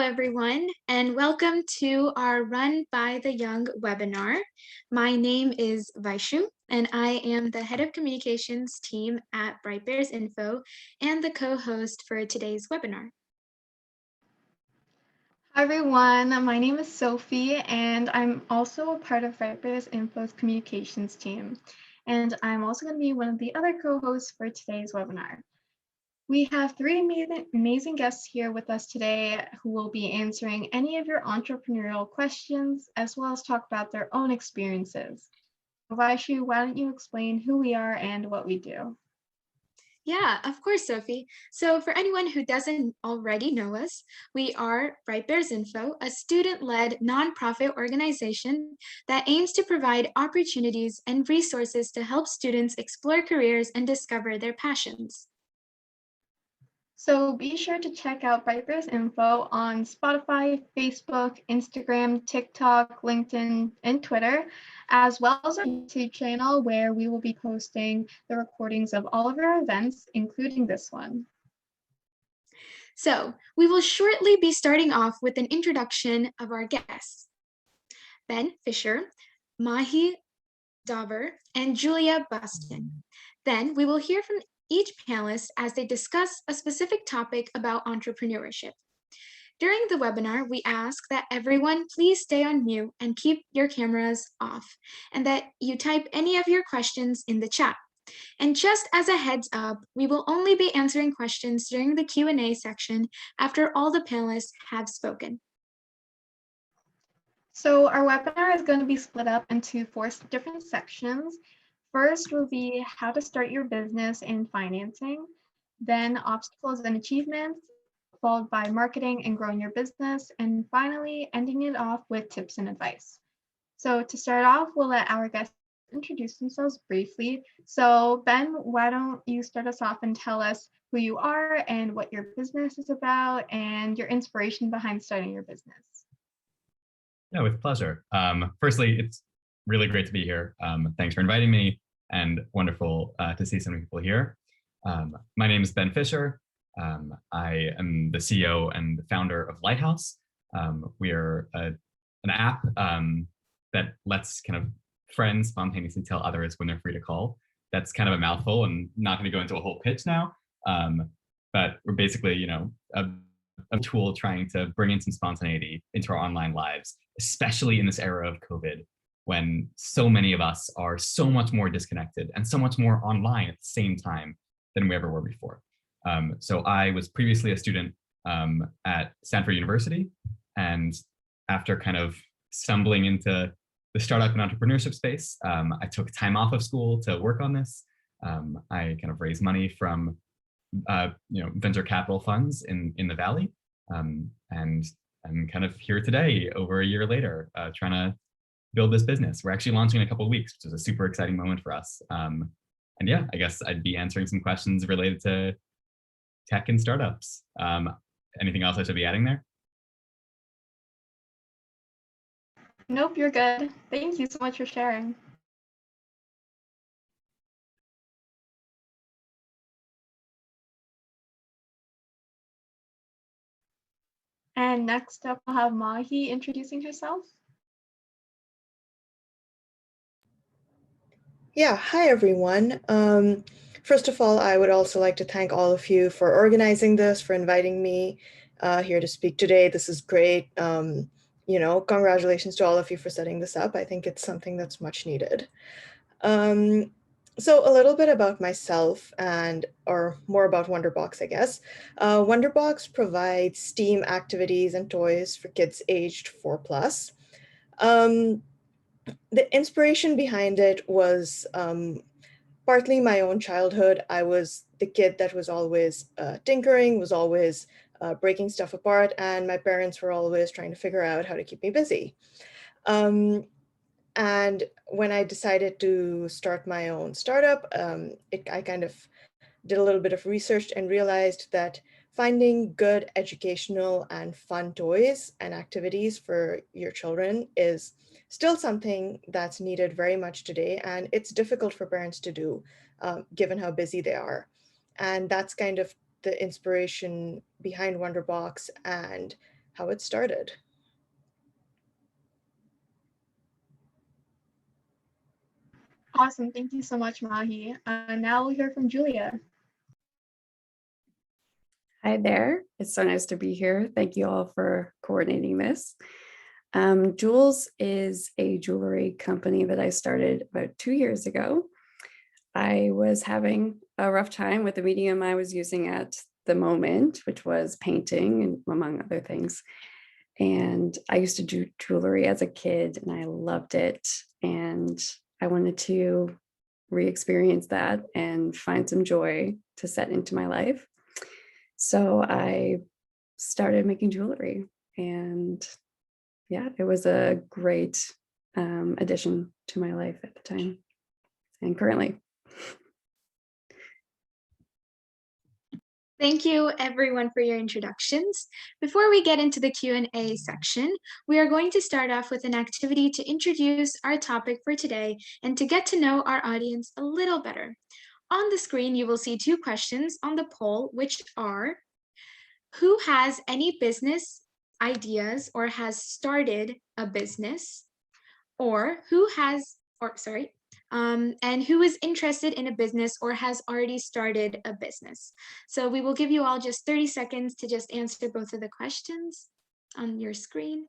everyone, and welcome to our Run by the Young webinar. My name is Vaishu, and I am the Head of Communications team at BrightBearsInfo and the co-host for today's webinar. Hi everyone, my name is Sophie, and I'm also a part of BrightBearsInfo's communications team. And I'm also going to be one of the other co-hosts for today's webinar. We have three amazing guests here with us today who will be answering any of your entrepreneurial questions, as well as talk about their own experiences. Vaishu, why don't you explain who we are and what we do? Yeah, of course, Sophie. So for anyone who doesn't already know us, we are BrightBearsInfo, a student-led nonprofit organization that aims to provide opportunities and resources to help students explore careers and discover their passions. So be sure to check out BrightBearsInfo on Spotify, Facebook, Instagram, TikTok, LinkedIn, and Twitter, as well as our YouTube channel where we will be posting the recordings of all of our events, including this one. So we will shortly be starting off with an introduction of our guests. Ben Fisher, Mahi Dauber, and Julia Buston. Then we will hear from each panelist as they discuss a specific topic about entrepreneurship. During the webinar, we ask that everyone please stay on mute and keep your cameras off, and that you type any of your questions in the chat. And just as a heads up, we will only be answering questions during the Q&A section after all the panelists have spoken. So our webinar is going to be split up into 4 different sections. First will be how to start your business and financing, then obstacles and achievements, followed by marketing and growing your business, and finally ending it off with tips and advice. So to start off, we'll let our guests introduce themselves briefly. So Ben, why don't you start us off and tell us who you are and what your business is about and your inspiration behind starting your business? Yeah, with pleasure. Firstly, it's really great to be here. Thanks for inviting me, and wonderful to see so many people here. My name is Ben Fisher. I am the CEO and founder of Lighthouse. We are an app that lets kind of friends spontaneously tell others when they're free to call. That's kind of a mouthful, and not going to go into a whole pitch now. But we're basically, a tool trying to bring in some spontaneity into our online lives, especially in this era of COVID, when so many of us are so much more disconnected and so much more online at the same time than we ever were before. So I was previously a student at Stanford University, and after kind of stumbling into the startup and entrepreneurship space, I took time off of school to work on this. I kind of raised money from venture capital funds in the Valley. And I'm kind of here today, over a year later, trying to build this business. We're actually launching in a couple of weeks, which is a super exciting moment for us. And yeah, I guess I'd be answering some questions related to tech and startups. Anything else I should be adding there? Nope, you're good. Thank you so much for sharing. And next up, we'll have Mahi introducing herself. Yeah, hi everyone. First of all, I would also like to thank all of you for organizing this, for inviting me here to speak today. This is great. Congratulations to all of you for setting this up. I think it's something that's much needed. So a little bit about myself or more about Wonderbox, I guess. Wonderbox provides STEAM activities and toys for kids aged 4+. The inspiration behind it was partly my own childhood. I was the kid that was always tinkering, was always breaking stuff apart, and my parents were always trying to figure out how to keep me busy. And when I decided to start my own startup, I kind of did a little bit of research and realized that finding good educational and fun toys and activities for your children is still something that's needed very much today. And it's difficult for parents to do, given how busy they are. And that's kind of the inspiration behind Wonderbox and how it started. Awesome. Thank you so much, Mahi. Now we'll hear from Julia. Hi there. It's so nice to be here. Thank you all for coordinating this. Jules is a jewelry company that I started about 2 years ago. I was having a rough time with the medium I was using at the moment, which was painting and among other things. And I used to do jewelry as a kid and I loved it. And I wanted to re-experience that and find some joy to set into my life. So I started making jewelry, and yeah, it was a great addition to my life at the time and currently. Thank you everyone for your introductions. Before we get into the Q&A section, we are going to start off with an activity to introduce our topic for today and to get to know our audience a little better. On the screen, you will see 2 questions on the poll, which are, who has any business ideas or has started a business? Or and who is interested in a business or has already started a business? So we will give you all just 30 seconds to just answer both of the questions on your screen.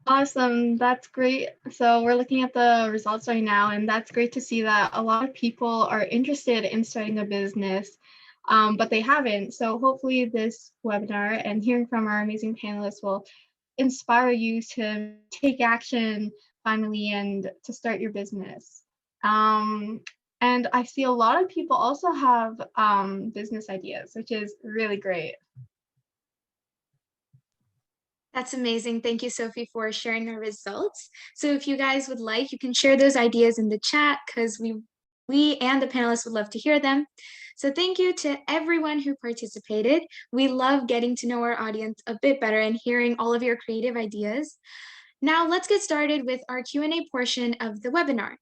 Awesome, that's great. So we're looking at the results right now, and that's great to see that a lot of people are interested in starting a business, but they haven't. So hopefully this webinar and hearing from our amazing panelists will inspire you to take action finally and to start your business. And I see a lot of people also have business ideas, which is really great. That's amazing. Thank you, Sophie, for sharing our results. So if you guys would like, you can share those ideas in the chat because we and the panelists would love to hear them. So thank you to everyone who participated. We love getting to know our audience a bit better and hearing all of your creative ideas. Now let's get started with our Q&A portion of the webinar.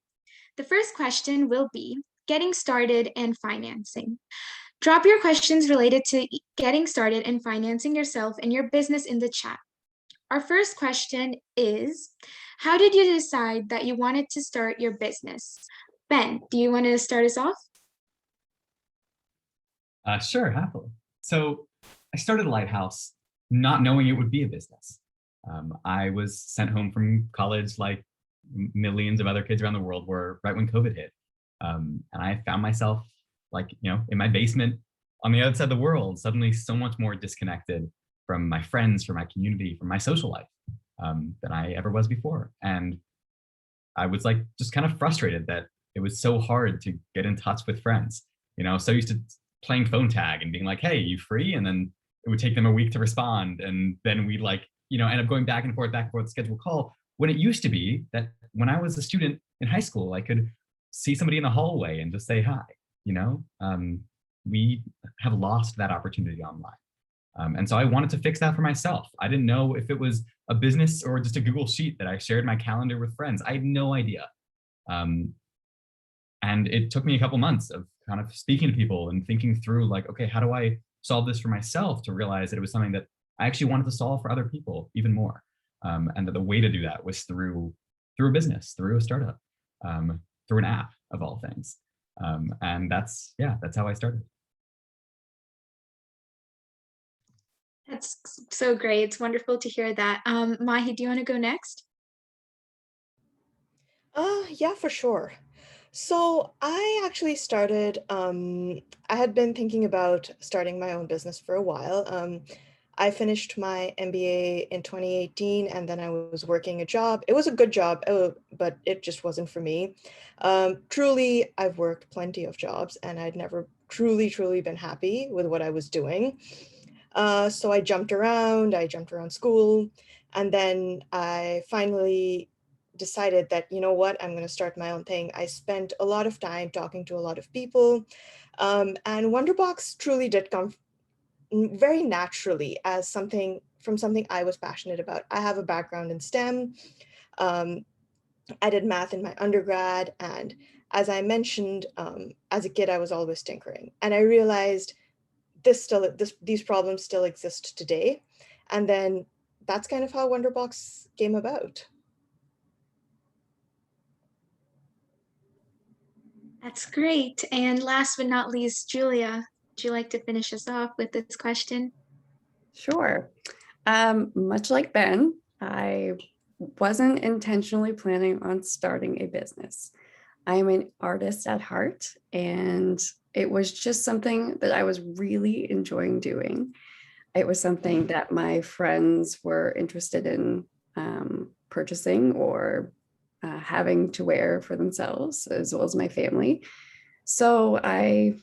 The first question will be getting started and financing. Drop your questions related to getting started and financing yourself and your business in the chat. Our first question is, how did you decide that you wanted to start your business? Ben, do you want to start us off? Sure, happily. So I started Lighthouse not knowing it would be a business. I was sent home from college like millions of other kids around the world were right when COVID hit. And I found myself in my basement on the other side of the world, suddenly so much more disconnected from my friends, from my community, from my social life than I ever was before. And I was just kind of frustrated that it was so hard to get in touch with friends. So used to playing phone tag and being like, hey, you free? And then it would take them a week to respond. And then we'd end up going back and forth to schedule a call. When it used to be that when I was a student in high school, I could see somebody in the hallway and just say hi, we have lost that opportunity online. And so I wanted to fix that for myself. I didn't know if it was a business or just a Google sheet that I shared my calendar with friends. I had no idea. And it took me a couple months of kind of speaking to people and thinking through okay, how do I solve this for myself, to realize that it was something that I actually wanted to solve for other people even more. And that the way to do that was through a business, through a startup, through an app of all things. And that's how I started. That's so great. It's wonderful to hear that. Mahi, do you want to go next? Yeah, for sure. So I actually started, I had been thinking about starting my own business for a while. I finished my MBA in 2018, and then I was working a job. It was a good job, but it just wasn't for me. Truly, I've worked plenty of jobs, and I'd never truly been happy with what I was doing. So I jumped around school, and then I finally decided that, you know what, I'm going to start my own thing. I spent a lot of time talking to a lot of people, and Wonderbox truly did come very naturally as something I was passionate about. I have a background in STEM. Um, I did math in my undergrad, and as I mentioned, as a kid, I was always tinkering, and I realized these problems still exist today. And then that's kind of how Wonderbox came about. That's great. And last but not least, Julia, would you like to finish us off with this question? Sure. Much like Ben, I wasn't intentionally planning on starting a business. I'm an artist at heart, and it was just something that I was really enjoying doing. It was something that my friends were interested in purchasing or having to wear for themselves, as well as my family. So I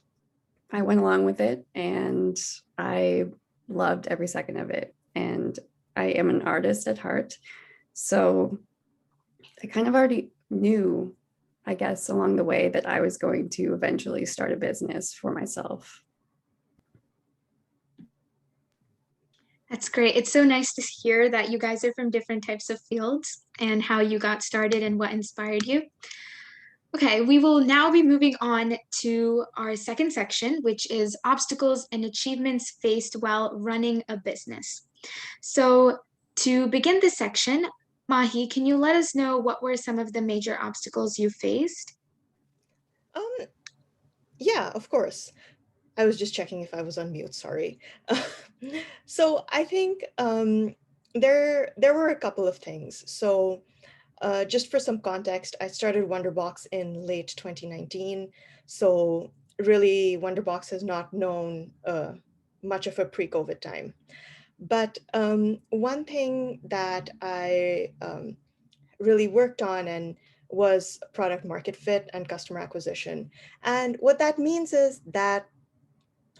went along with it, and I loved every second of it. And I am an artist at heart. So I kind of already knew, I guess, along the way that I was going to eventually start a business for myself. That's great. It's so nice to hear that you guys are from different types of fields and how you got started and what inspired you. Okay, we will now be moving on to our second section, which is obstacles and achievements faced while running a business. So to begin this section, Mahi, can you let us know what were some of the major obstacles you faced? Yeah, of course. I was just checking if I was on mute, sorry. So I think there were a couple of things. So just for some context, I started Wonderbox in late 2019. So really, Wonderbox has not known much of a pre-COVID time. But one thing that I really worked on and was product market fit and customer acquisition. And what that means is that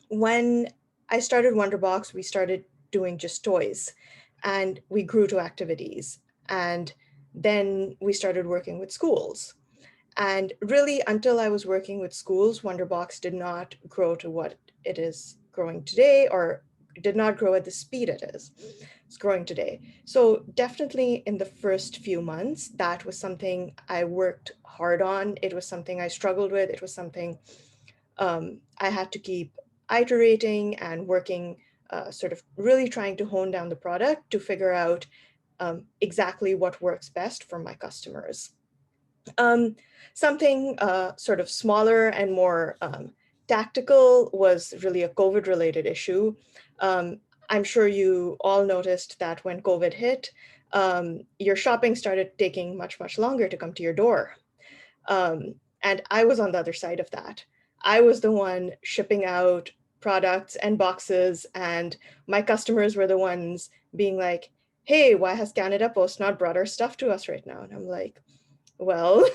when I started Wonderbox, we started doing just toys, and we grew to activities. And then we started working with schools. And really, until I was working with schools, Wonderbox did not grow to what it is growing today, or did not grow at the speed it is. It's growing today. So definitely in the first few months, that was something I worked hard on. It was something I struggled with. It was something I had to keep iterating and working, sort of really trying to hone down the product to figure out exactly what works best for my customers. Something sort of smaller and more tactical was really a COVID-related issue. I'm sure you all noticed that when COVID hit, your shopping started taking much longer to come to your door. And I was on the other side of that. I was the one shipping out products and boxes, and my customers were the ones being like, hey, why has Canada Post not brought our stuff to us right now? And I'm like, well,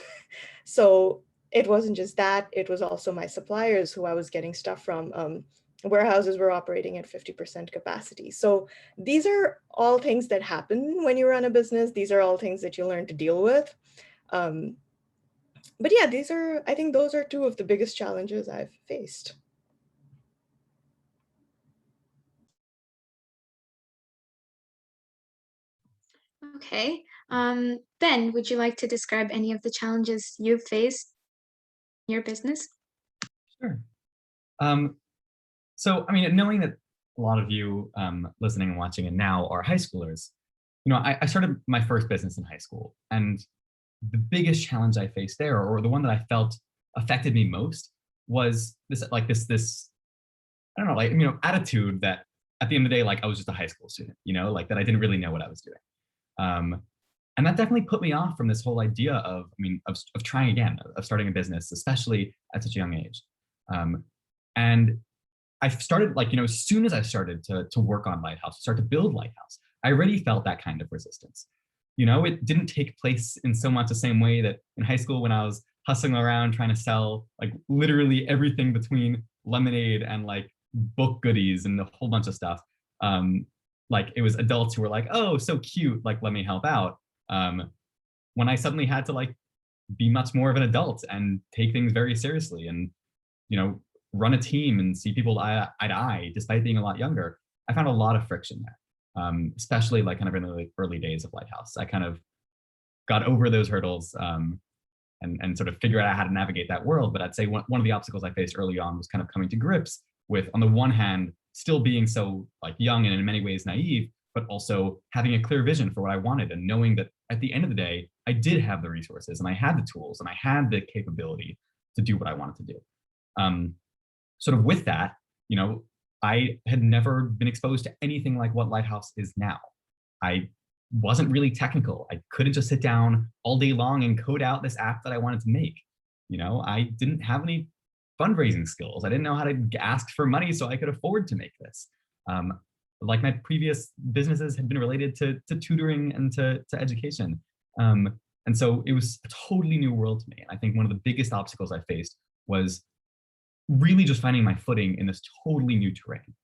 so it wasn't just that, it was also my suppliers who I was getting stuff from. Warehouses were operating at 50% capacity. So these are all things that happen when you run a business. These are all things that you learn to deal with. But yeah, I think those are two of the biggest challenges I've faced. Okay. Ben, would you like to describe any of the challenges you've faced in your business? Sure. So, I mean, knowing that a lot of you listening and watching and now are high schoolers, you know, I started my first business in high school, and the biggest challenge I faced there, or the one that I felt affected me most, was this, like this, I don't know, like, you know, attitude that at the end of the day, like I was just a high school student, you know, like that I didn't really know what I was doing. And that definitely put me off from this whole idea of, of trying again, of starting a business, especially at such a young age. And I started, like, as soon as I started to work on Lighthouse, start to build Lighthouse, I already felt that kind of resistance. It didn't take place in so much the same way that in high school when I was hustling around trying to sell like literally everything between lemonade and like book goodies and a whole bunch of stuff. Like it was adults who were like, oh, so cute, like let me help out. When I suddenly had to like be much more of an adult and take things very seriously and, run a team and see people eye to eye, despite being a lot younger, I found a lot of friction there, especially like kind of in the early days of Lighthouse. I kind of got over those hurdles and sort of figure out how to navigate that world. But I'd say one of the obstacles I faced early on was kind of coming to grips with, on the one hand, still being so like young and in many ways naive, but also having a clear vision for what I wanted and knowing that at the end of the day, I did have the resources and I had the tools and I had the capability to do what I wanted to do. Sort of with that, I had never been exposed to anything like what Lighthouse is now. I wasn't really technical. I couldn't just sit down all day long and code out this app that I wanted to make. I didn't have any fundraising skills. I didn't know how to ask for money so I could afford to make this. Like my previous businesses had been related to tutoring and to education. And so it was a totally new world to me. And I think one of the biggest obstacles I faced was really just finding my footing in this totally new terrain,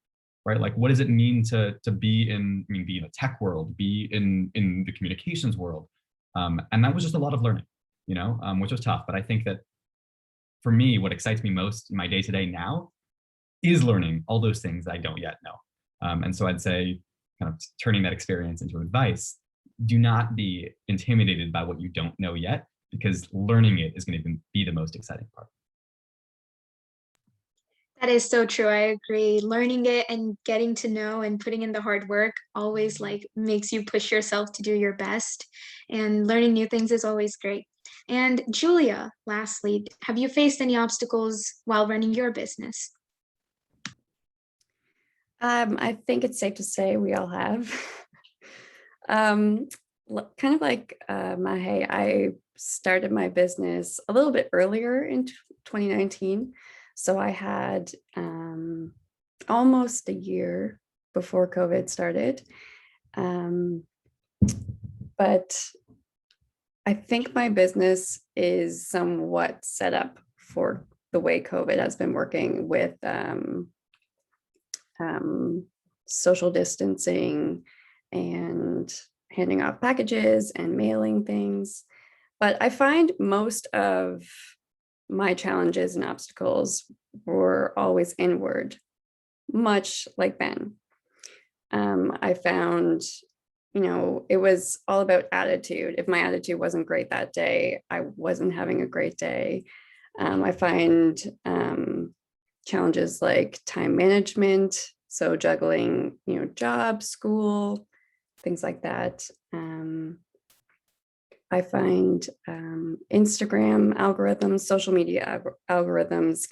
right? Like, what does it mean to be in the tech world, be in the communications world? And that was just a lot of learning, which was tough. But I think that for me, what excites me most in my day-to-day now is learning all those things that I don't yet know. And so I'd say, kind of turning that experience into advice, do not be intimidated by what you don't know yet, because learning it is going to be the most exciting part. That is so true. I agree. Learning it and getting to know and putting in the hard work always like makes you push yourself to do your best. And learning new things is always great. And Julia, lastly, have you faced any obstacles while running your business? I think it's safe to say we all have. Kind of like Mahe, I started my business a little bit earlier in 2019. So I had almost a year before COVID started. But I think my business is somewhat set up for the way COVID has been working with social distancing and handing off packages and mailing things. But I find most of my challenges and obstacles were always inward, much like Ben. I found, it was all about attitude. If my attitude wasn't great that day, I wasn't having a great day. I find challenges like time management, so juggling, job, school, things like that. I find Instagram algorithms, social media algorithms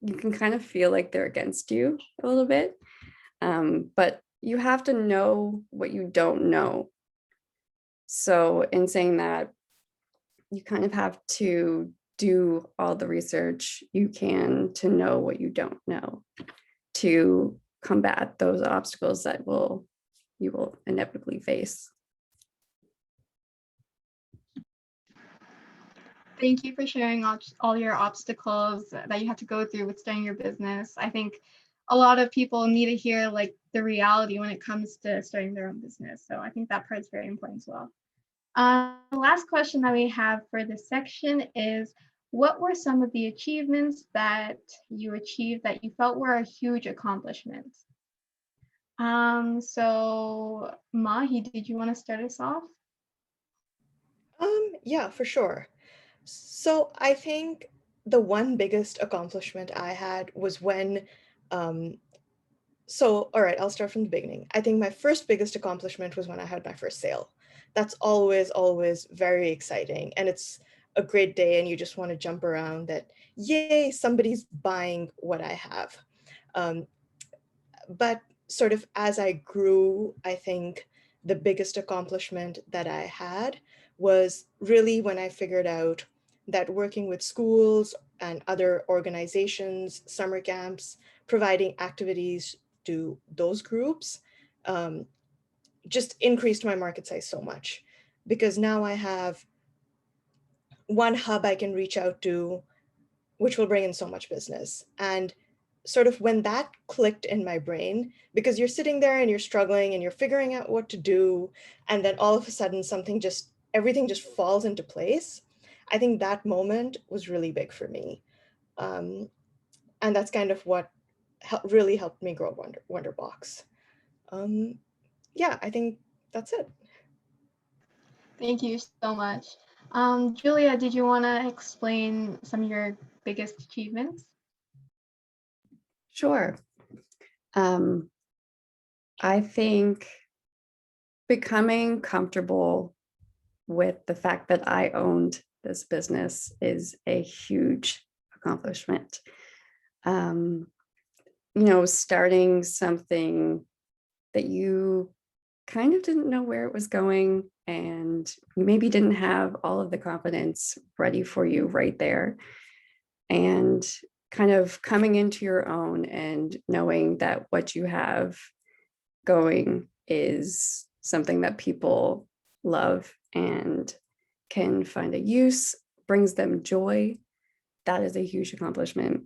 you can kind of feel like they're against you a little bit, but you have to know what you don't know. So in saying that, you kind of have to do all the research you can to know what you don't know, to combat those obstacles that you will inevitably face. Thank you for sharing all your obstacles that you had to go through with starting your business. I think a lot of people need to hear like the reality when it comes to starting their own business. So I think that part is very important as well. The last question that we have for this section is, what were some of the achievements that you achieved that you felt were a huge accomplishment? So Mahi, did you want to start us off? Yeah, for sure. So I think the one biggest accomplishment I had was when, all right, I'll start from the beginning. I think my first biggest accomplishment was when I had my first sale. That's always very exciting. And it's a great day and you just want to jump around that, yay, somebody's buying what I have. But sort of as I grew, I think the biggest accomplishment that I had was really when I figured out that working with schools and other organizations, summer camps, providing activities to those groups, just increased my market size so much, because now I have one hub I can reach out to, which will bring in so much business. And sort of when that clicked in my brain, because you're sitting there and you're struggling and you're figuring out what to do, and then all of a sudden everything just falls into place. I think that moment was really big for me. And that's kind of what really helped me grow Wonderbox. Yeah, I think that's it. Thank you so much. Julia, did you want to explain some of your biggest achievements? Sure. I think becoming comfortable with the fact that I owned this business is a huge accomplishment. Starting something that you kind of didn't know where it was going, and you maybe didn't have all of the confidence ready for you right there, and kind of coming into your own and knowing that what you have going is something that people love and can find a use, brings them joy. That is a huge accomplishment.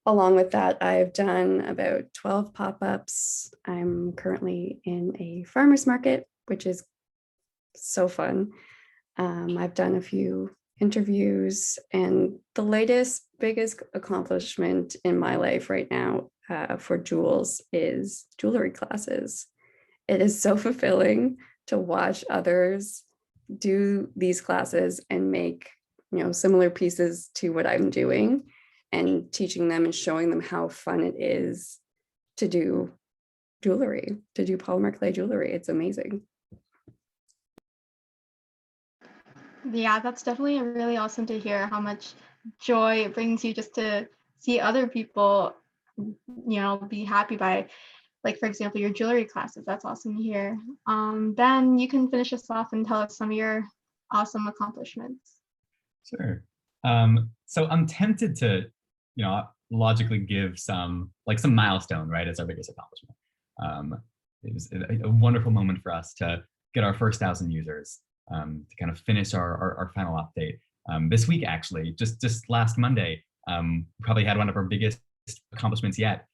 Along with that, I've done about 12 pop-ups. I'm currently in a farmer's market, which is so fun. I've done a few interviews, and the latest biggest accomplishment in my life right now for Jules is jewelry classes. It is so fulfilling to watch others do these classes and make, similar pieces to what I'm doing, and teaching them and showing them how fun it is to do jewelry, to do polymer clay jewelry. It's amazing. Yeah, that's definitely really awesome to hear how much joy it brings you just to see other people, be happy by, like, for example, your jewelry classes. That's awesome to hear. Ben, you can finish us off and tell us some of your awesome accomplishments. Sure. So I'm tempted to, logically give some milestone, right, as our biggest accomplishment. It was a wonderful moment for us to get our first 1,000 users, to kind of finish our final update. This week, actually, just last Monday, probably had one of our biggest accomplishments yet.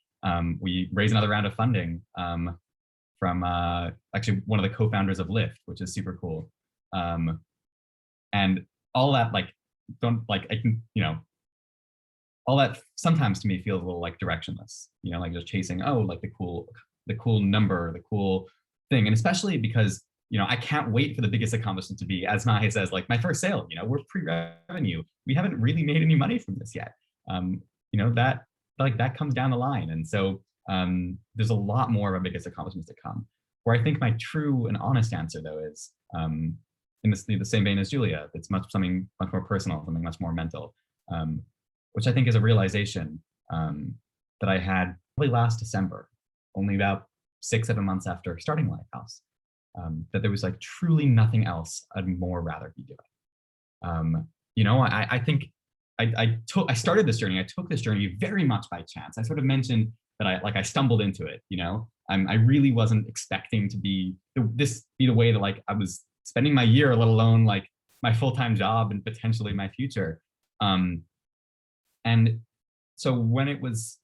We raised another round of funding from actually one of the co-founders of Lyft, which is super cool. And all that, all that sometimes to me feels a little like directionless, like just chasing, the cool number, the cool thing. And especially because, I can't wait for the biggest accomplishment to be, as Mahi says, like my first sale, we're pre-revenue. We haven't really made any money from this yet. That comes down the line. And so there's a lot more of our biggest accomplishments to come. Where I think my true and honest answer, though, is in the same vein as Julia, it's something much more personal, something much more mental, which I think is a realization that I had probably last December, only about 6-7 months after starting Lighthouse, that there was truly nothing else I'd more rather be doing. I think I started this journey. I took this journey very much by chance. I sort of mentioned that I stumbled into it. I really wasn't expecting to be the way that I was spending my year, let alone my full-time job and potentially my future. And so when it was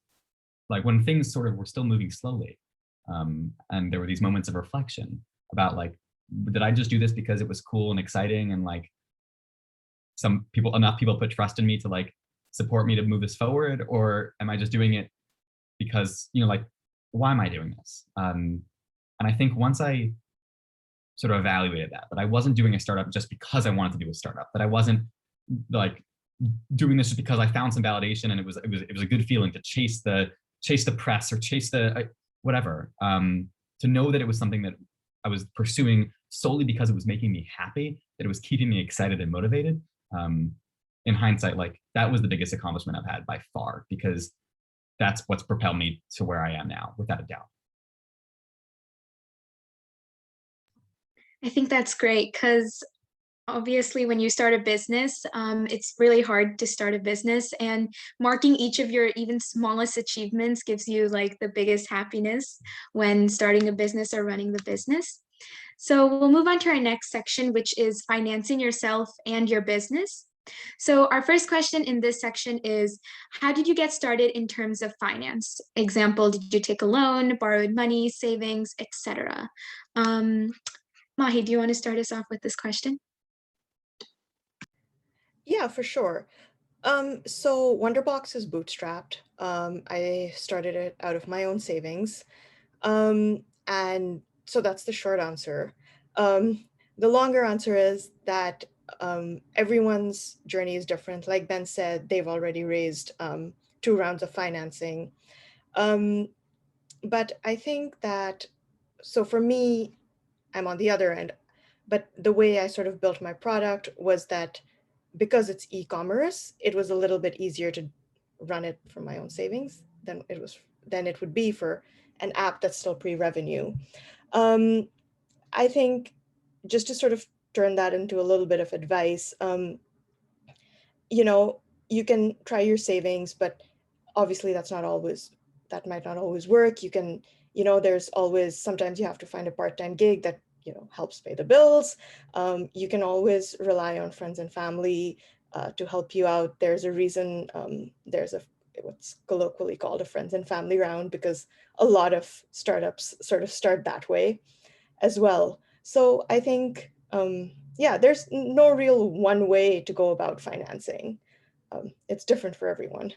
when things sort of were still moving slowly, and there were these moments of reflection about did I just do this because it was cool and exciting, and enough people put trust in me to support me to move this forward, or am I just doing it because why am I doing this? And I think once I sort of evaluated that I wasn't doing a startup just because I wanted to do a startup, that I wasn't doing this just because I found some validation and it was a good feeling to chase the press or chase the whatever, to know that it was something that I was pursuing solely because it was making me happy, that it was keeping me excited and motivated. In hindsight, that was the biggest accomplishment I've had by far, because that's what's propelled me to where I am now, without a doubt. I think that's great because obviously when you start a business, it's really hard to start a business, and marking each of your even smallest achievements gives you like the biggest happiness when starting a business or running the business. So we'll move on to our next section, which is financing yourself and your business. So our first question in this section is, how did you get started in terms of finance? Example, did you take a loan, borrowed money, savings, etc.? Mahi, do you want to start us off with this question? Yeah, for sure. So Wonderbox is bootstrapped. I started it out of my own savings. And so that's the short answer. The longer answer is that everyone's journey is different. Like Ben said, they've already raised 2 rounds of financing. But I think that, so for me, I'm on the other end, but the way I sort of built my product was that because it's e-commerce, it was a little bit easier to run it from my own savings than it would be for an app that's still pre-revenue. I think just to sort of turn that into a little bit of advice, you know, you can try your savings, but obviously that might not always work. You can, there's always, sometimes you have to find a part-time gig that, helps pay the bills. You can always rely on friends and family to help you out. There's a reason there's what's colloquially called a friends and family round, because a lot of startups sort of start that way as well. So I think, yeah, there's no real one way to go about financing. It's different for everyone.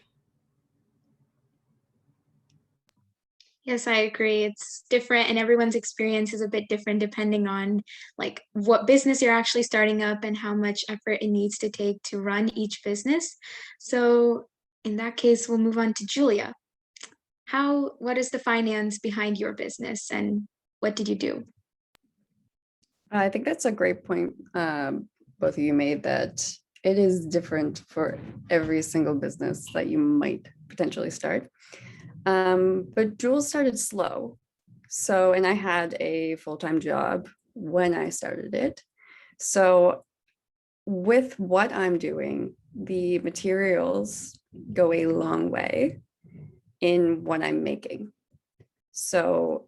Yes, I agree. It's different, and everyone's experience is a bit different depending on like what business you're actually starting up and how much effort it needs to take to run each business. So in that case, we'll move on to Julia. What is the finance behind your business and what did you do? I think that's a great point both of you made, that it is different for every single business that you might potentially start. But Jules started slow. So, and I had a full-time job when I started it. So with what I'm doing, the materials go a long way in what I'm making. So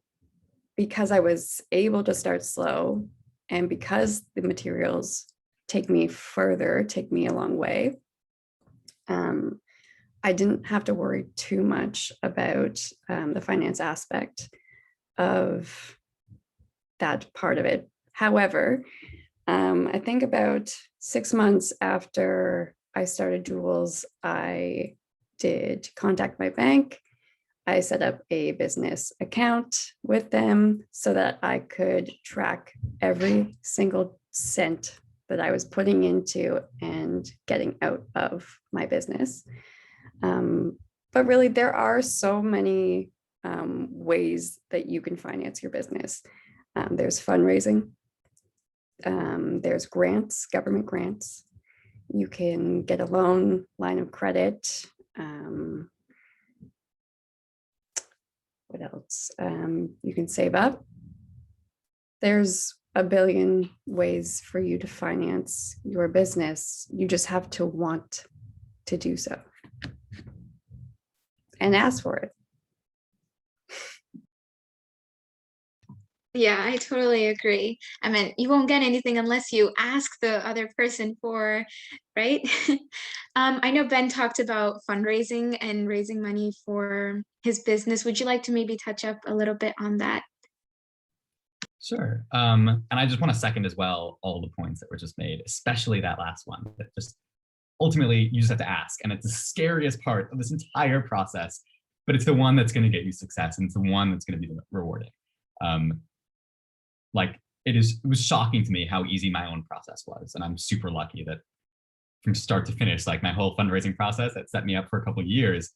because I was able to start slow, and because the materials take me a long way, I didn't have to worry too much about the finance aspect of that part of it. However, I think about 6 months after I started Jules, I did contact my bank. I set up a business account with them so that I could track every single cent that I was putting into and getting out of my business. But really, there are so many ways that you can finance your business. There's fundraising, there's grants, government grants. You can get a loan, line of credit. What else? You can save up. There's a billion ways for you to finance your business. You just have to want to do so and ask for it. Yeah, I totally agree. I mean, you won't get anything unless you ask the other person for, right? I know Ben talked about fundraising and raising money for his business. Would you like to maybe touch up a little bit on that? Sure. And I just want to second as well all the points that were just made, especially that last one. That just ultimately you just have to ask, and it's the scariest part of this entire process, but it's the one that's going to get you success, and it's the one that's going to be rewarding. Like it was shocking to me how easy my own process was, and I'm super lucky that from start to finish, like my whole fundraising process that set me up for a couple of years,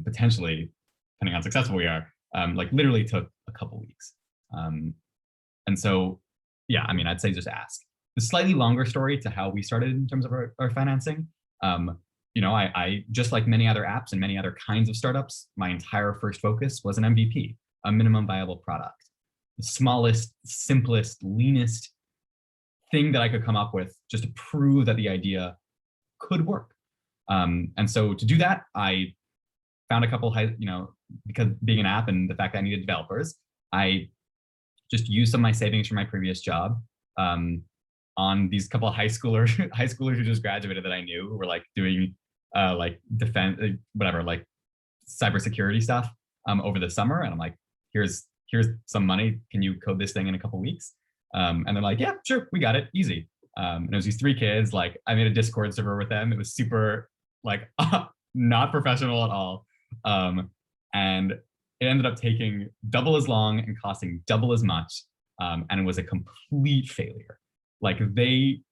potentially, depending on how successful we are, like literally took a couple of weeks. And so, yeah, I mean, I'd say just ask. The slightly longer story to how we started in terms of our financing, I just like many other apps and many other kinds of startups, my entire first focus was an MVP, a minimum viable product. The smallest, simplest, leanest thing that I could come up with just to prove that the idea could work. And so to do that, I found a couple, because being an app and the fact that I needed developers, I just used some of my savings from my previous job on these couple of high schoolers who just graduated that I knew, who were like doing like defense, whatever, like cybersecurity stuff over the summer. And I'm like, here's some money. Can you code this thing in a couple weeks? And they're like, yeah, sure, we got it, easy. And it was these 3 kids. Like, I made a Discord server with them. It was super like not professional at all. And it ended up taking double as long and costing double as much. And it was a complete failure. Like it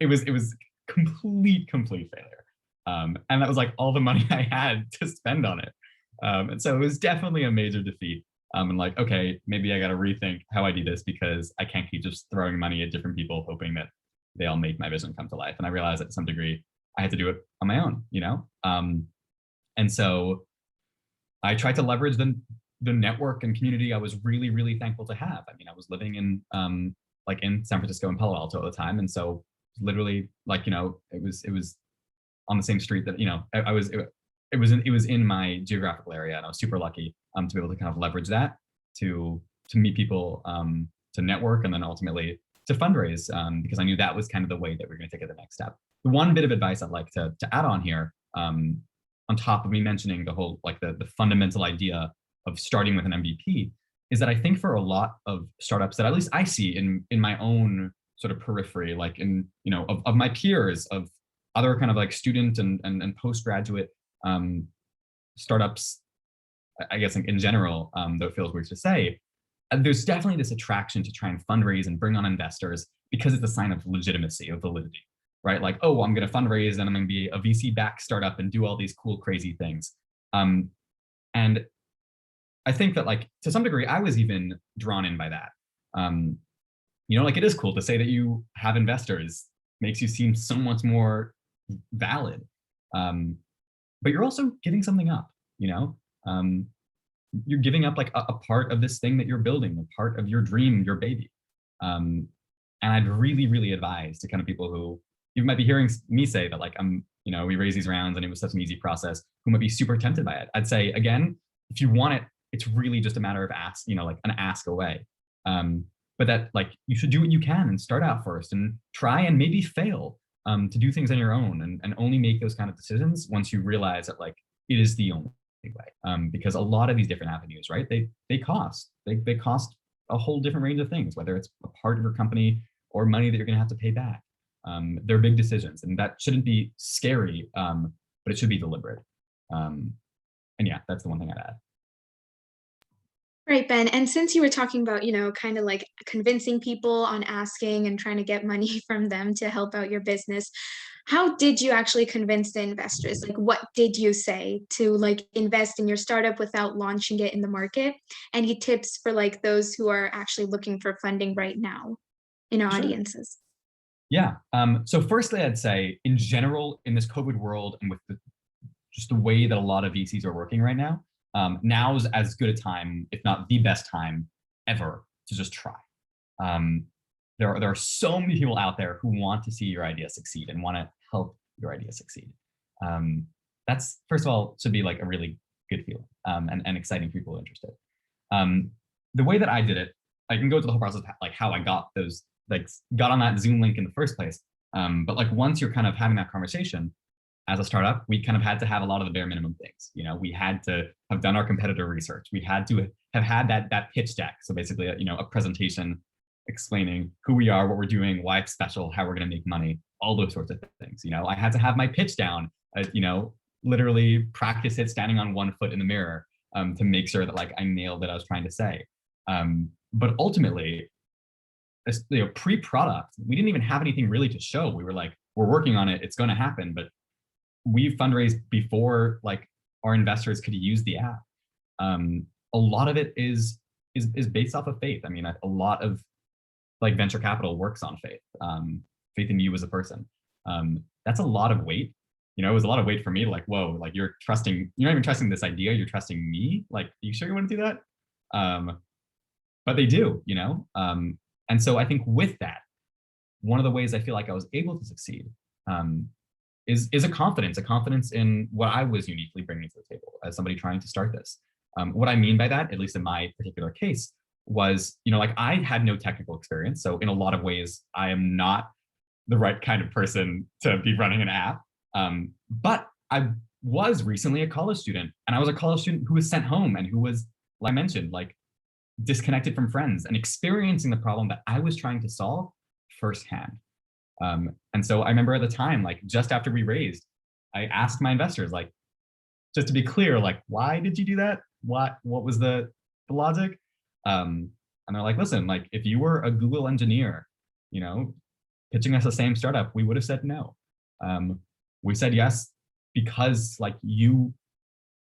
was complete failure. And that was like all the money I had to spend on it. And so it was definitely a major defeat. And like, okay, maybe I got to rethink how I do this, because I can't keep just throwing money at different people, hoping that they all make my vision come to life. And I realized that to some degree, I had to do it on my own, And so I tried to leverage the network and community I was really, really thankful to have. I mean, I was living in in San Francisco and Palo Alto at the time. And so literally it was on the same street that, it was in my geographical area, and I was super lucky to be able to kind of leverage that to meet people, to network, and then ultimately to fundraise, because I knew that was kind of the way that we we're going to take it the next step. The one bit of advice I'd like to add on here, on top of me mentioning the whole the fundamental idea of starting with an MVP, is that I think for a lot of startups that at least I see in my own sort of periphery, like in of my peers, of other kind of like student and postgraduate startups, I guess in general, though it feels weird to say, there's definitely this attraction to try and fundraise and bring on investors because it's a sign of legitimacy, of validity, right? Like, oh, I'm going to fundraise and I'm going to be a VC-backed startup and do all these cool, crazy things. And I think that to some degree, I was even drawn in by that. It is cool to say that you have investors, makes you seem so much more valid. But you're also giving something up, you're giving up a part of this thing that you're building, a part of your dream, your baby. And I'd really, really advise to kind of people who, you might be hearing me say that we raise these rounds and it was such an easy process, who might be super tempted by it. I'd say, again, if you want it, it's really just a matter of an ask away. But that you should do what you can and start out first and try and maybe fail to do things on your own, and only make those kind of decisions once you realize that it is the only way. Because a lot of these different avenues, right? They cost a whole different range of things, whether it's a part of your company or money that you're going to have to pay back. They're big decisions, and that shouldn't be scary, but it should be deliberate. And yeah, that's the one thing I'd add. Right, Ben. And since you were talking about, kind of like convincing people on asking and trying to get money from them to help out your business, how did you actually convince the investors? What did you say to invest in your startup without launching it in the market? Any tips for those who are actually looking for funding right now in our audiences? Yeah. So firstly, I'd say in general, in this COVID world, and with just the way that a lot of VCs are working right now, now's as good a time, if not the best time ever, to just try. There are so many people out there who want to see your idea succeed and want to help your idea succeed. That's, first of all, should be a really good feeling, and exciting for people interested. The way that I did it, I can go to the whole process of how I got those, got on that Zoom link in the first place. But once you're kind of having that conversation, as a startup, we kind of had to have a lot of the bare minimum things. We had to have done our competitor research. We had to have had that pitch deck. So basically, a presentation explaining who we are, what we're doing, why it's special, how we're going to make money, all those sorts of things. I had to have my pitch down, literally practice it standing on one foot in the mirror, to make sure that I nailed what I was trying to say. But ultimately, pre-product, we didn't even have anything really to show. We were we're working on it, it's going to happen, but we fundraised before our investors could use the app. A lot of it is based off of faith. I mean, a lot of venture capital works on faith, faith in you as a person. That's a lot of weight. It was a lot of weight for me to whoa, you're not even trusting this idea, you're trusting me. Are you sure you want to do that? But they do, and so I think with that, one of the ways I feel like I was able to succeed is a confidence in what I was uniquely bringing to the table as somebody trying to start this. What I mean by that, at least in my particular case, was, like I had no technical experience. So in a lot of ways, I am not the right kind of person to be running an app. But I was recently a college student, and I was a college student who was sent home and who was, like I mentioned, like disconnected from friends and experiencing the problem that I was trying to solve firsthand. And so I remember at the time, like just after we raised, I asked my investors, like, just to be clear, like, why did you do that? What was the logic? And they're like, listen, like if you were a Google engineer, pitching us the same startup, we would have said no. We said yes because like you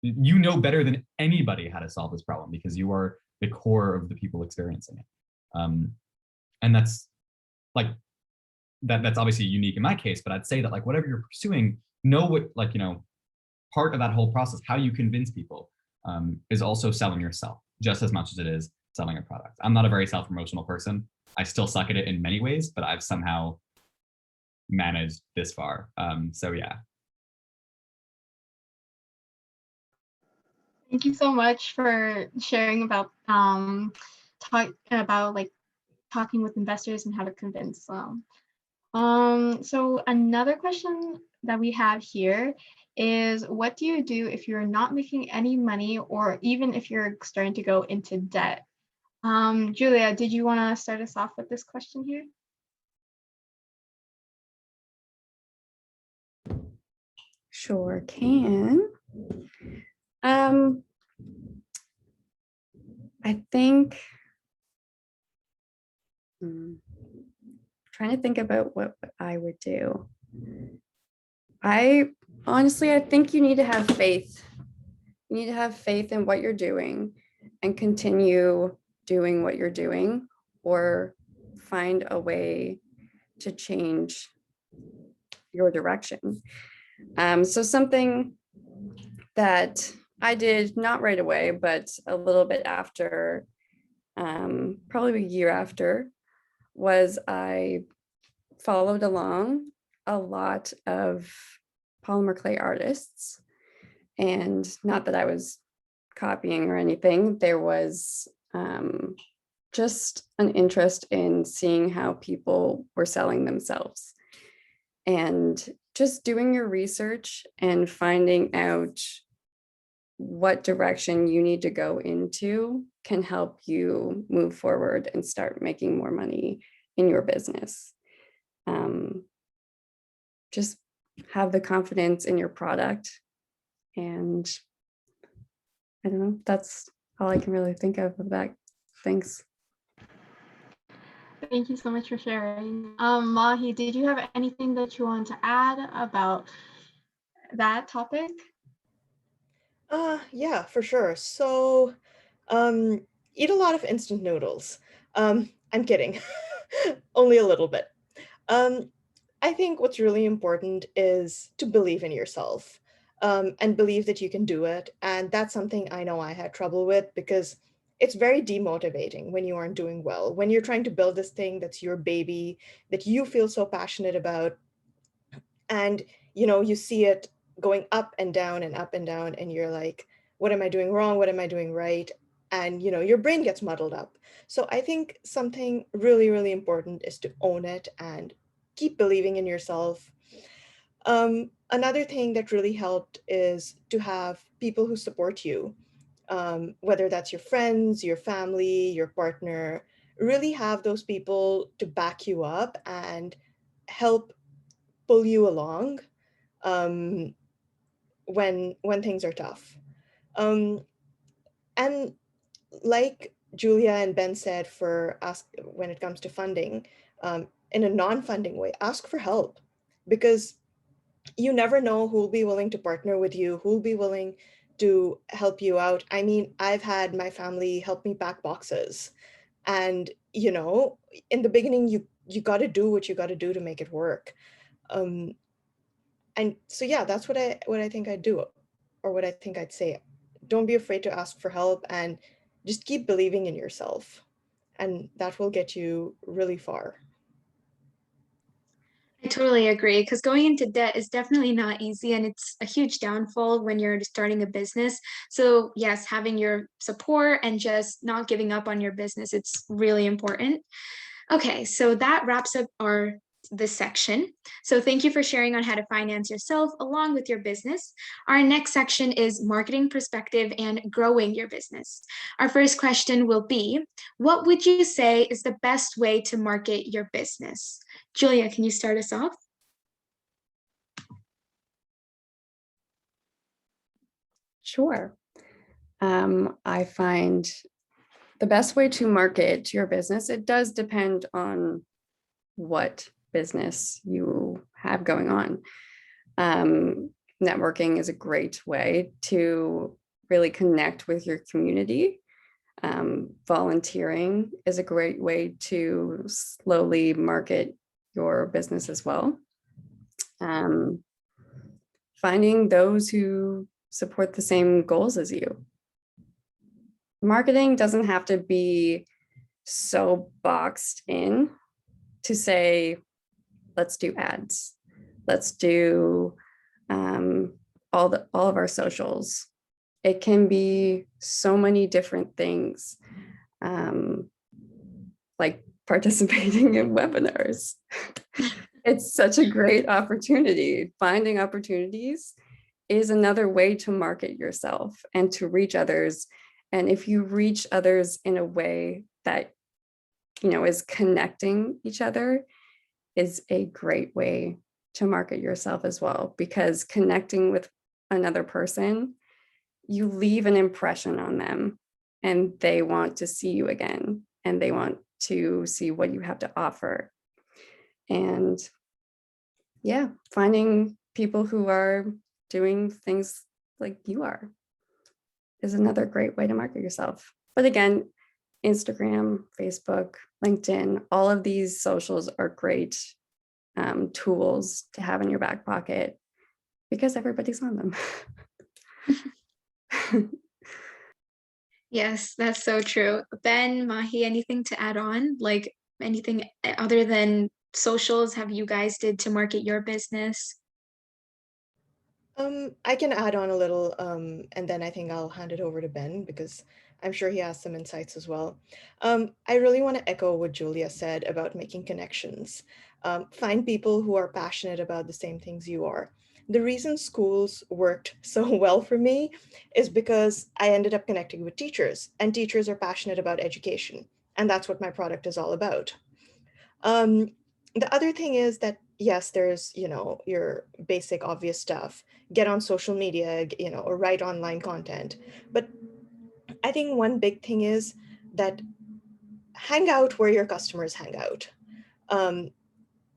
know better than anybody how to solve this problem because you are the core of the people experiencing it. And that's like that's obviously unique in my case, but I'd say that like whatever you're pursuing, know what like part of that whole process, how you convince people, is also selling yourself just as much as it is selling a product. I'm not a very self-promotional person. I still suck at it in many ways, but I've somehow managed this far. So yeah. Thank you so much for sharing about talking with investors and how to convince them. So another question that we have here is, what do you do if you're not making any money, or even if you're starting to go into debt? Julia, did you want to start us off with this question here? Sure can. I think trying to think about what I would do. I think you need to have faith. You need to have faith in what you're doing and continue doing what you're doing, or find a way to change your direction. So something that I did not right away, but a little bit after, probably a year after, was I followed along a lot of polymer clay artists. And not that I was copying or anything, there was just an interest in seeing how people were selling themselves. And just doing your research and finding out what direction you need to go into can help you move forward and start making more money in your business. Just have the confidence in your product. And I don't know, that's all I can really think of that. Thanks. Thank you so much for sharing. Mahi, did you have anything that you want to add about that topic? Yeah, for sure. So eat a lot of instant noodles. I'm kidding. Only a little bit. I think what's really important is to believe in yourself, and believe that you can do it. And that's something I know I had trouble with, because it's very demotivating when you aren't doing well, when you're trying to build this thing that's your baby, that you feel so passionate about, and you see it going up and down and up and down, and you're like, what am I doing wrong? What am I doing right? And your brain gets muddled up. So I think something really, really important is to own it and keep believing in yourself. Another thing that really helped is to have people who support you, whether that's your friends, your family, your partner. Really have those people to back you up and help pull you along when things are tough. And like Julia and Ben said, for ask when it comes to funding, in a non-funding way, ask for help, because you never know who'll be willing to partner with you, who'll be willing to help you out. I mean, I've had my family help me pack boxes, and in the beginning, you got to do what you got to do to make it work. And so yeah, that's what I think I'd do, or what I think I'd say. Don't be afraid to ask for help, and just keep believing in yourself, and that will get you really far. I totally agree, because going into debt is definitely not easy, and it's a huge downfall when you're starting a business. So yes, having your support and just not giving up on your business, it's really important. Okay, so that wraps up this section. So thank you for sharing on how to finance yourself along with your business. Our next section is marketing perspective and growing your business. Our first question will be, what would you say is the best way to market your business? Julia, can you start us off? Sure. I find the best way to market your business, it does depend on what business you have going on. Networking is a great way to really connect with your community. Volunteering is a great way to slowly market your business as well. Finding those who support the same goals as you. Marketing doesn't have to be so boxed in to say, let's do ads, let's do all of our socials. It can be so many different things, like participating in webinars. It's such a great opportunity. Finding opportunities is another way to market yourself and to reach others. And if you reach others in a way that, is connecting each other, is a great way to market yourself as well, because connecting with another person, you leave an impression on them and they want to see you again and they want to see what you have to offer. And yeah, finding people who are doing things like you are is another great way to market yourself. But again, Instagram, Facebook, LinkedIn, all of these socials are great tools to have in your back pocket because everybody's on them. Yes, that's so true. Ben, Mahi, anything to add on? Like anything other than socials have you guys did to market your business? I can add on a little, and then I think I'll hand it over to Ben because I'm sure he has some insights as well. I really want to echo what Julia said about making connections. Find people who are passionate about the same things you are. The reason schools worked so well for me is because I ended up connecting with teachers, and teachers are passionate about education, and that's what my product is all about. The other thing is that, yes, there's, your basic obvious stuff, get on social media, or write online content. But I think one big thing is that hang out where your customers hang out.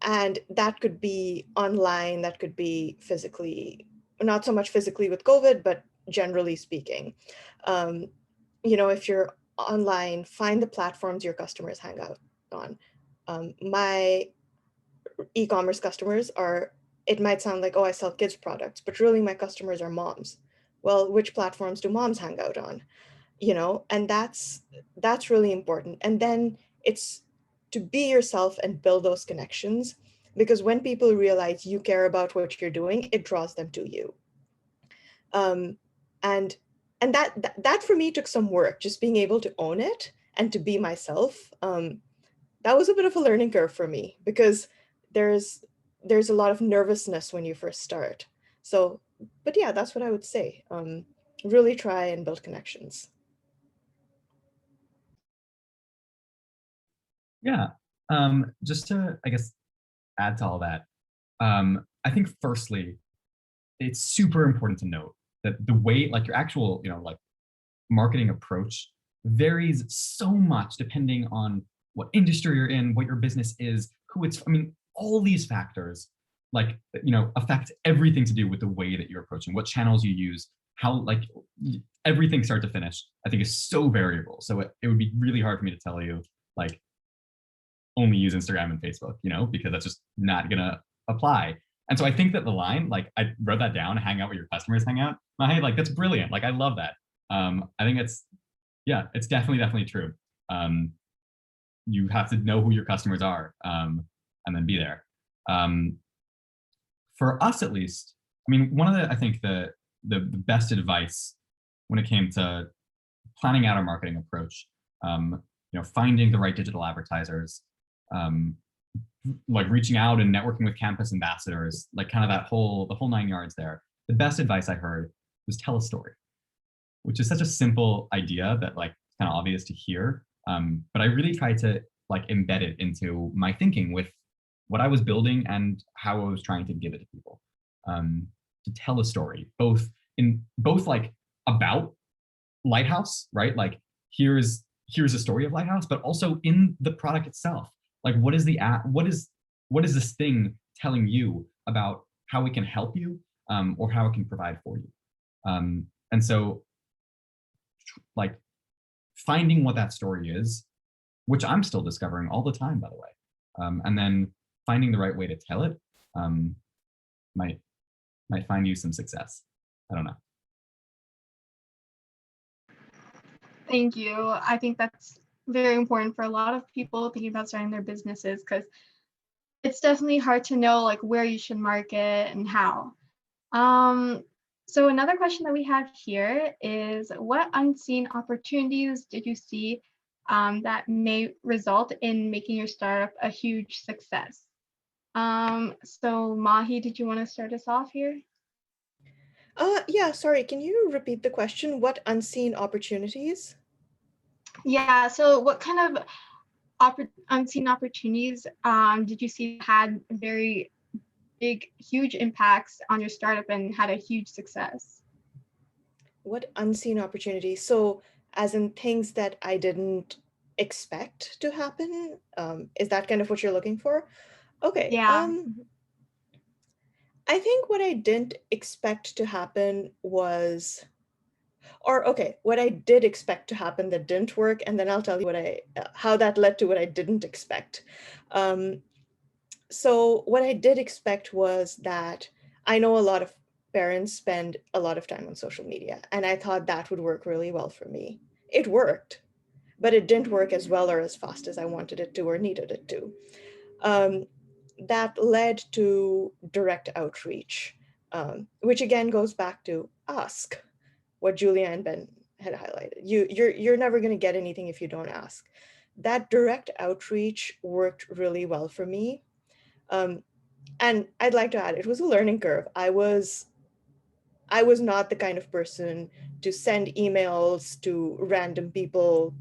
And that could be online, that could be physically, not so much physically with COVID, but generally speaking. If you're online, find the platforms your customers hang out on. My e-commerce customers are, it might sound like, oh, I sell kids products, but really my customers are moms. Well, which platforms do moms hang out on? And that's really important. And then it's to be yourself and build those connections, because when people realize you care about what you're doing, it draws them to you. And that for me took some work, just being able to own it and to be myself. That was a bit of a learning curve for me, because there's a lot of nervousness when you first start. So, but yeah, that's what I would say. Really try and build connections. Yeah, just to, I guess, add to all that, I think firstly, it's super important to note that the way, like your actual, like marketing approach varies so much depending on what industry you're in, what your business is, who it's, all these factors, like, affect everything to do with the way that you're approaching, what channels you use, how, like, everything start to finish, I think is so variable. So it would be really hard for me to tell you, like, only use Instagram and Facebook, because that's just not gonna apply. And so I think that the line, like, I wrote that down, hang out where your customers hang out. Hey, like, that's brilliant. Like, I love that. I think it's definitely true. You have to know who your customers are, and then be there. For us, at least, I mean, one of the, I think the best advice when it came to planning out our marketing approach, finding the right digital advertisers, like reaching out and networking with campus ambassadors, like kind of the whole 9 yards there. The best advice I heard was tell a story, which is such a simple idea that like kind of obvious to hear. But I really tried to like embed it into my thinking with what I was building and how I was trying to give it to people. To tell a story, both like about Lighthouse, right? Like here's a story of Lighthouse, but also in the product itself. Like what is the app? What is this thing telling you about how we can help you, or how it can provide for you? And so, like finding what that story is, which I'm still discovering all the time, by the way, and then finding the right way to tell it might find you some success. I don't know. Thank you. I think that's very important for a lot of people thinking about starting their businesses, because it's definitely hard to know like where you should market and how. So another question that we have here is, what unseen opportunities did you see that may result in making your startup a huge success? So Mahi, did you want to start us off here? Yeah, sorry, can you repeat the question? What unseen opportunities? Yeah, so what kind of unseen opportunities did you see had very big, huge impacts on your startup and had a huge success? What unseen opportunities? So as in things that I didn't expect to happen? Is that kind of what you're looking for? Okay. Yeah. I think what I didn't expect to happen was, or okay, what I did expect to happen that didn't work, and then I'll tell you how that led to what I didn't expect. So what I did expect was that I know a lot of parents spend a lot of time on social media, and I thought that would work really well for me. It worked, but it didn't work as well or as fast as I wanted it to or needed it to. That led to direct outreach, which again goes back to ask, what Julia and Ben had highlighted. You're never going to get anything if you don't ask. That direct outreach worked really well for me. And I'd like to add, it was a learning curve. I was not the kind of person to send emails to random people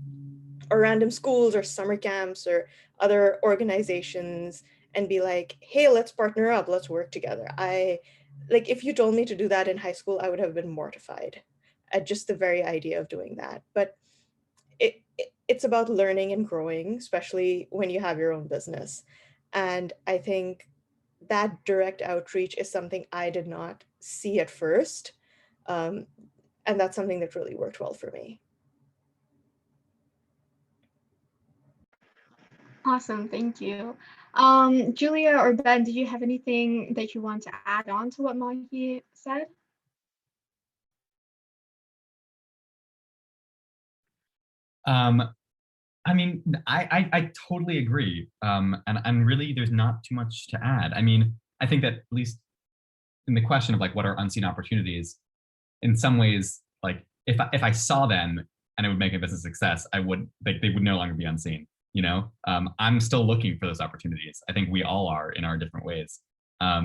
or random schools or summer camps or other organizations and be like, hey, let's partner up, let's work together. Like, if you told me to do that in high school, I would have been mortified at just the very idea of doing that. But it's about learning and growing, especially when you have your own business. And I think that direct outreach is something I did not see at first. And that's something that really worked well for me. Awesome, thank you. Julia or Ben, did you have anything that you want to add on to what Mahi said? I mean, I totally agree. And really there's not too much to add. I mean, I think that at least in the question of like, what are unseen opportunities, in some ways, like if I saw them and it would make a business success, they would no longer be unseen. I'm still looking for those opportunities. I think we all are in our different ways. A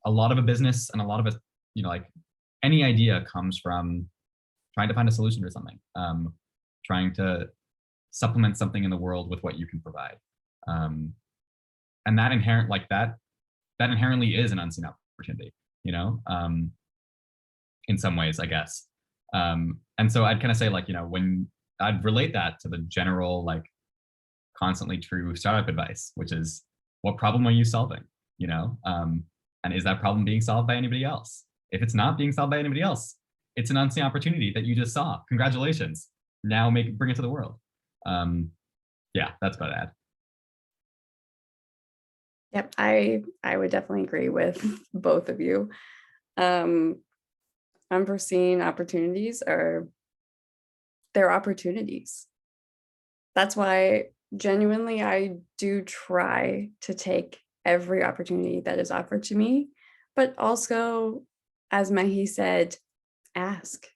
lot of a business and a lot of a, like any idea comes from trying to find a solution to something, trying to supplement something in the world with what you can provide. And that inherently is an unseen opportunity, in some ways, I guess. And so I'd kind of say, like, when I'd relate that to the general, like, constantly true startup advice, which is, what problem are you solving? And is that problem being solved by anybody else? If it's not being solved by anybody else, it's an unseen opportunity that you just saw. Congratulations. Now bring it to the world. Yeah, that's about it. Yep, I would definitely agree with both of you. Unforeseen opportunities they're opportunities. That's why genuinely, I do try to take every opportunity that is offered to me, but also, as Mahi said, ask,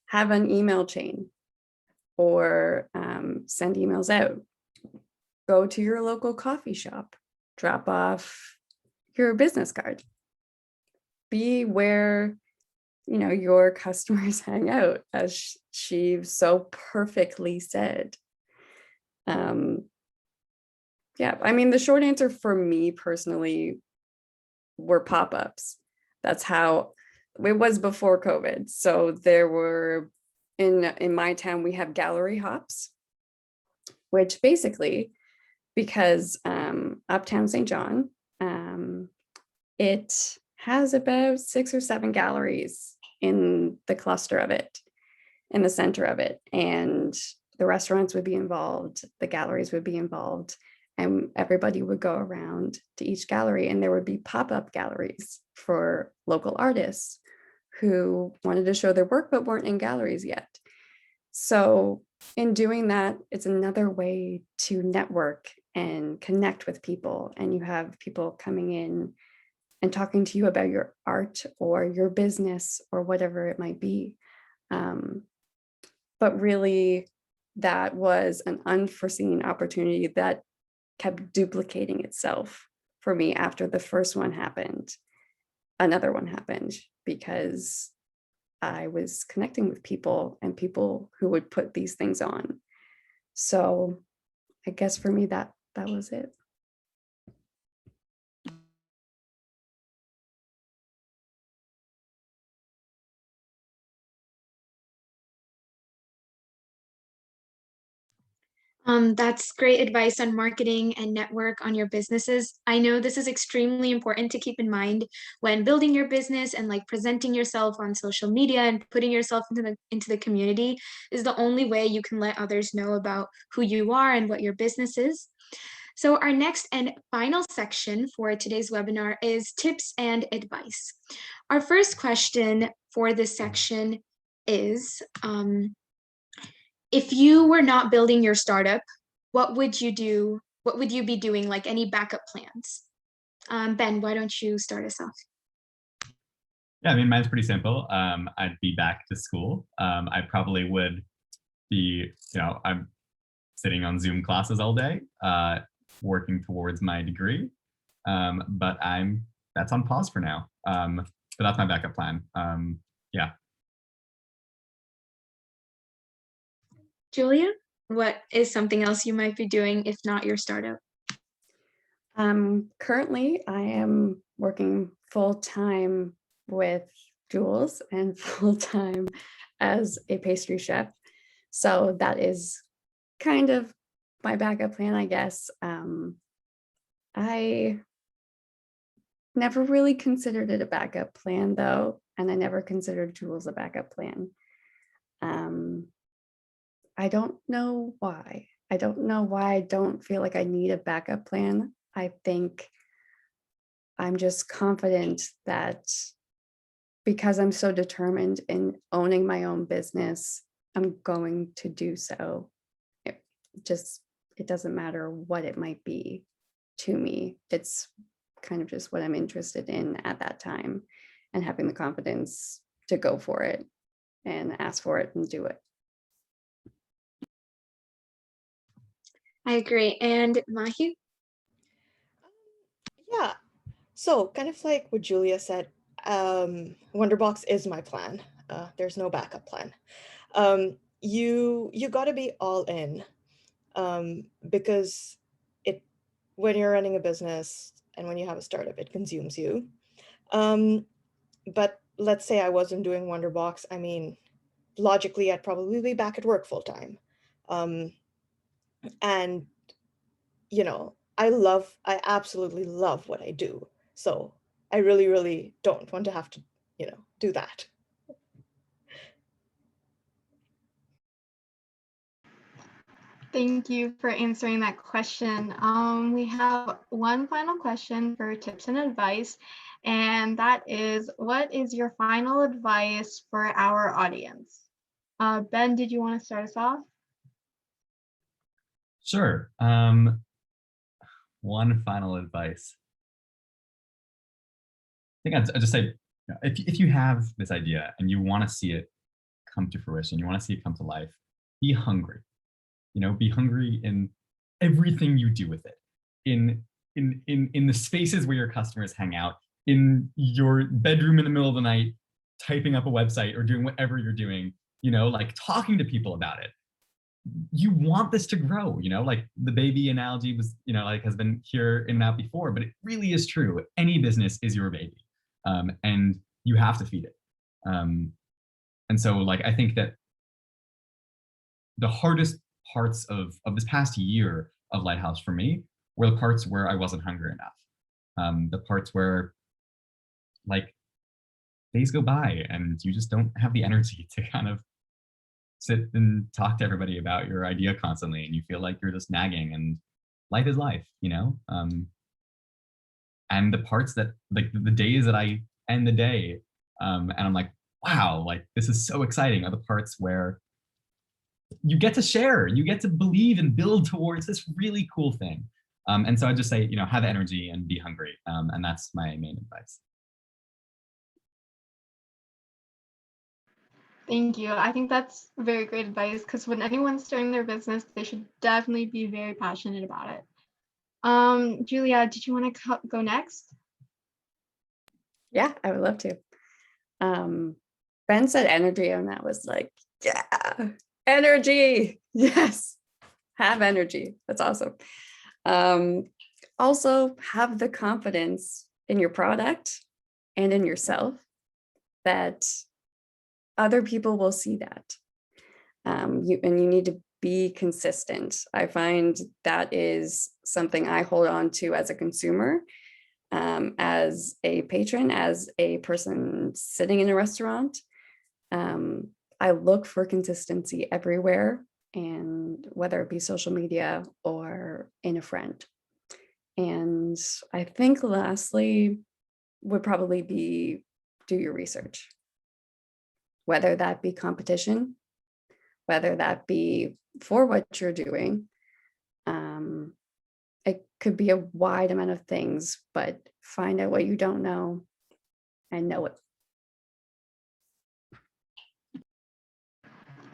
have an email chain, or send emails out, go to your local coffee shop, drop off your business card, be where your customers hang out, as she so perfectly said. Yeah, I mean, the short answer for me personally were pop-ups. That's how it was before COVID. So there were, in my town, we have gallery hops, which basically, because Uptown St. John, it has about 6 or 7 galleries in the cluster of it, in the center of it. And the restaurants would be involved, the galleries would be involved, and everybody would go around to each gallery, and there would be pop-up galleries for local artists who wanted to show their work but weren't in galleries yet. So in doing that, it's another way to network and connect with people, and you have people coming in and talking to you about your art or your business or whatever it might be. But really, that was an unforeseen opportunity that kept duplicating itself for me. After the first one happened, another one happened, because I was connecting with people and people who would put these things on. So I guess for me, that was it. That's great advice on marketing and network on your businesses. I know this is extremely important to keep in mind when building your business, and like presenting yourself on social media and putting yourself into the community is the only way you can let others know about who you are and what your business is. So our next and final section for today's webinar is tips and advice. Our first question for this section is, if you were not building your startup, what would you do? What would you be doing? Like any backup plans? Ben, why don't you start us off? Yeah, I mean, mine's pretty simple. I'd be back to school. I probably would be, I'm sitting on Zoom classes all day, working towards my degree. But that's on pause for now. But that's my backup plan. Yeah. Julia, what is something else you might be doing if not your startup? Currently, I am working full-time with Jules and full-time as a pastry chef. So that is kind of my backup plan, I guess. I never really considered it a backup plan, though, and I never considered Jules a backup plan. I don't know why. I don't know why I don't feel like I need a backup plan. I think I'm just confident that because I'm so determined in owning my own business, I'm going to do so. It doesn't matter what it might be to me. It's kind of just what I'm interested in at that time, and having the confidence to go for it and ask for it and do it. I agree. And Mahi? Yeah, so kind of like what Julia said, Wonderbox is my plan. There's no backup plan. You got to be all in, because when you're running a business and when you have a startup, it consumes you. But let's say I wasn't doing Wonderbox. I mean, logically, I'd probably be back at work full time. And I absolutely love what I do. So I really, really don't want to have to, do that. Thank you for answering that question. We have one final question for tips and advice, and that is, what is your final advice for our audience? Ben, did you want to start us off? Sure. One final advice. I think I'd just say, if you have this idea and you want to see it come to fruition, you want to see it come to life, be hungry. Be hungry in everything you do with it, in the spaces where your customers hang out, in your bedroom in the middle of the night, typing up a website or doing whatever you're doing, like talking to people about it. You want this to grow, like the baby analogy was, like has been here and out before, but it really is true. Any business is your baby, and you have to feed it. And so, like, I think that the hardest parts of this past year of Lighthouse for me were the parts where I wasn't hungry enough. The parts where, like, days go by and you just don't have the energy to kind of sit and talk to everybody about your idea constantly, and you feel like you're just nagging, and life is life, and the parts that, like, the days that I end the day, and I'm like, wow, like, this is so exciting, are the parts where you get to share, you get to believe and build towards this really cool thing. And so I just say, have energy and be hungry. And that's my main advice. Thank you. I think that's very great advice, because when anyone's starting their business, they should definitely be very passionate about it. Julia, did you want to go next? Yeah, I would love to. Ben said energy, and that was like, yeah, energy. Yes, have energy. That's awesome. Also, have the confidence in your product and in yourself that other people will see that. You need to be consistent. I find that is something I hold on to as a consumer, as a patron, as a person sitting in a restaurant. I look for consistency everywhere, and whether it be social media or in a friend. And I think lastly would probably be do your research, whether that be competition, whether that be for what you're doing. It could be a wide amount of things, but find out what you don't know and know it.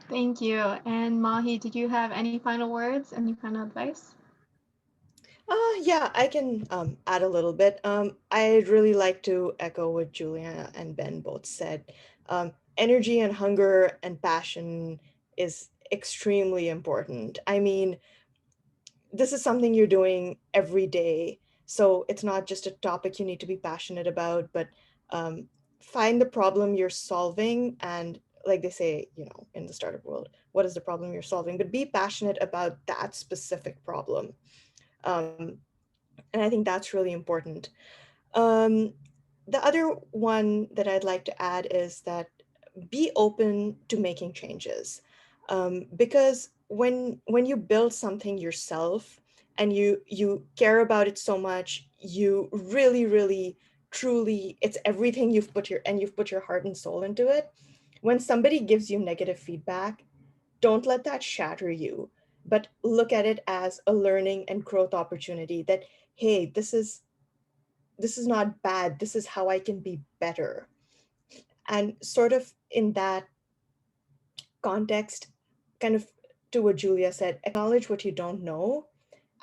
Thank you. And Mahi, did you have any final words, any final advice? Yeah, I can add a little bit. I'd really like to echo what Julia and Ben both said. Energy and hunger and passion is extremely important. I mean, this is something you're doing every day. So it's not just a topic you need to be passionate about, but find the problem you're solving. And like they say, in the startup world, what is the problem you're solving? But be passionate about that specific problem. And I think that's really important. The other one that I'd like to add is that be open to making changes. Because when you build something yourself and you care about it so much, you really, really, truly, it's everything you've put your heart and soul into it. When somebody gives you negative feedback, don't let that shatter you, but look at it as a learning and growth opportunity that, hey, this is not bad. This is how I can be better. And sort of in that context, kind of to what Julia said, acknowledge what you don't know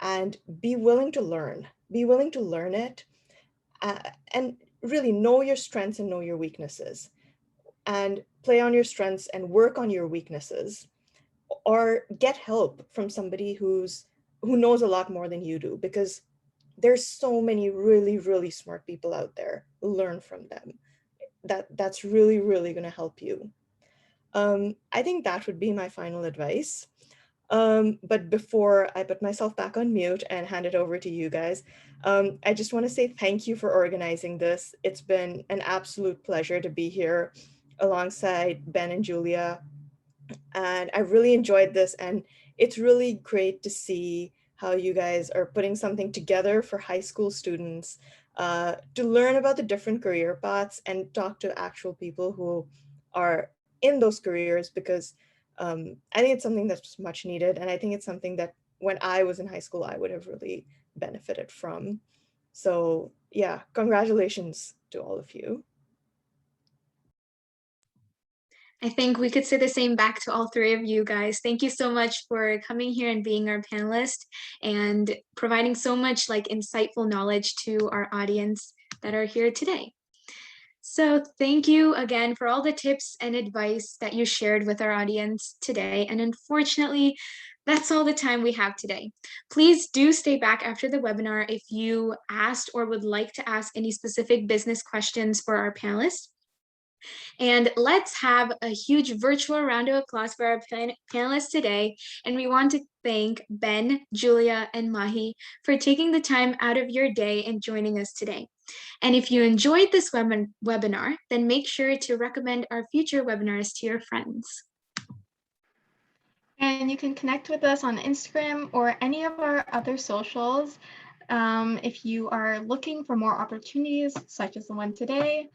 and be willing to learn. Be willing to learn it, and really know your strengths and know your weaknesses, and play on your strengths and work on your weaknesses, or get help from somebody who knows a lot more than you do, because there's so many really, really smart people out there. Learn from them. That's really, really going to help you. I think that would be my final advice. But before I put myself back on mute and hand it over to you guys, I just want to say thank you for organizing this. It's been an absolute pleasure to be here alongside Ben and Julia. And I really enjoyed this. And it's really great to see how you guys are putting something together for high school students to learn about the different career paths and talk to actual people who are in those careers, because I think it's something that's much needed. And I think it's something that when I was in high school, I would have really benefited from. So yeah, congratulations to all of you. I think we could say the same back to all three of you guys. Thank you so much for coming here and being our panelist and providing so much like insightful knowledge to our audience that are here today. So thank you again for all the tips and advice that you shared with our audience today. And unfortunately, that's all the time we have today. Please do stay back after the webinar if you asked or would like to ask any specific business questions for our panelists. And let's have a huge virtual round of applause for our panelists today. And we want to thank Ben, Julia, and Mahi for taking the time out of your day and joining us today. And if you enjoyed this webinar, then make sure to recommend our future webinars to your friends. And you can connect with us on Instagram or any of our other socials. If you are looking for more opportunities, such as the one today,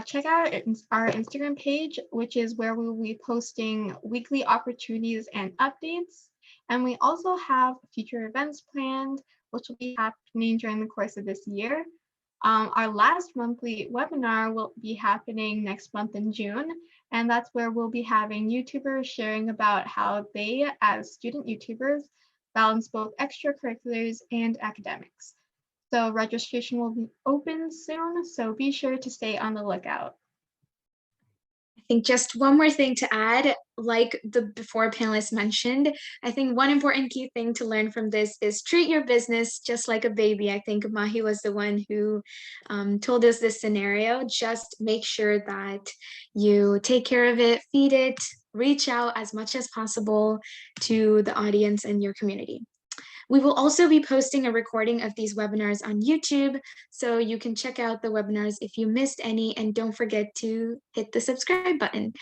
check out our Instagram page, which is where we will be posting weekly opportunities and updates. And we also have future events planned, which will be happening during the course of this year. Our last monthly webinar will be happening next month in June, and that's where we'll be having YouTubers sharing about how they, as student YouTubers, balance both extracurriculars and academics. So registration will be open soon, so be sure to stay on the lookout. I think just one more thing to add, like the before panelists mentioned, I think one important key thing to learn from this is treat your business just like a baby. I think Mahi was the one who told us this scenario. Just make sure that you take care of it, feed it, reach out as much as possible to the audience and your community. We will also be posting a recording of these webinars on YouTube, so you can check out the webinars if you missed any, and don't forget to hit the subscribe button.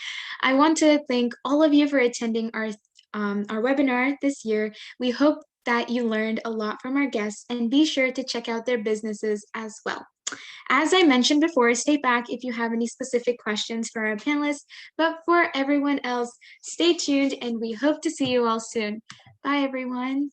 I want to thank all of you for attending our webinar this year. We hope that you learned a lot from our guests, and be sure to check out their businesses as well. As I mentioned before, stay back if you have any specific questions for our panelists, but for everyone else, stay tuned and we hope to see you all soon. Bye, everyone.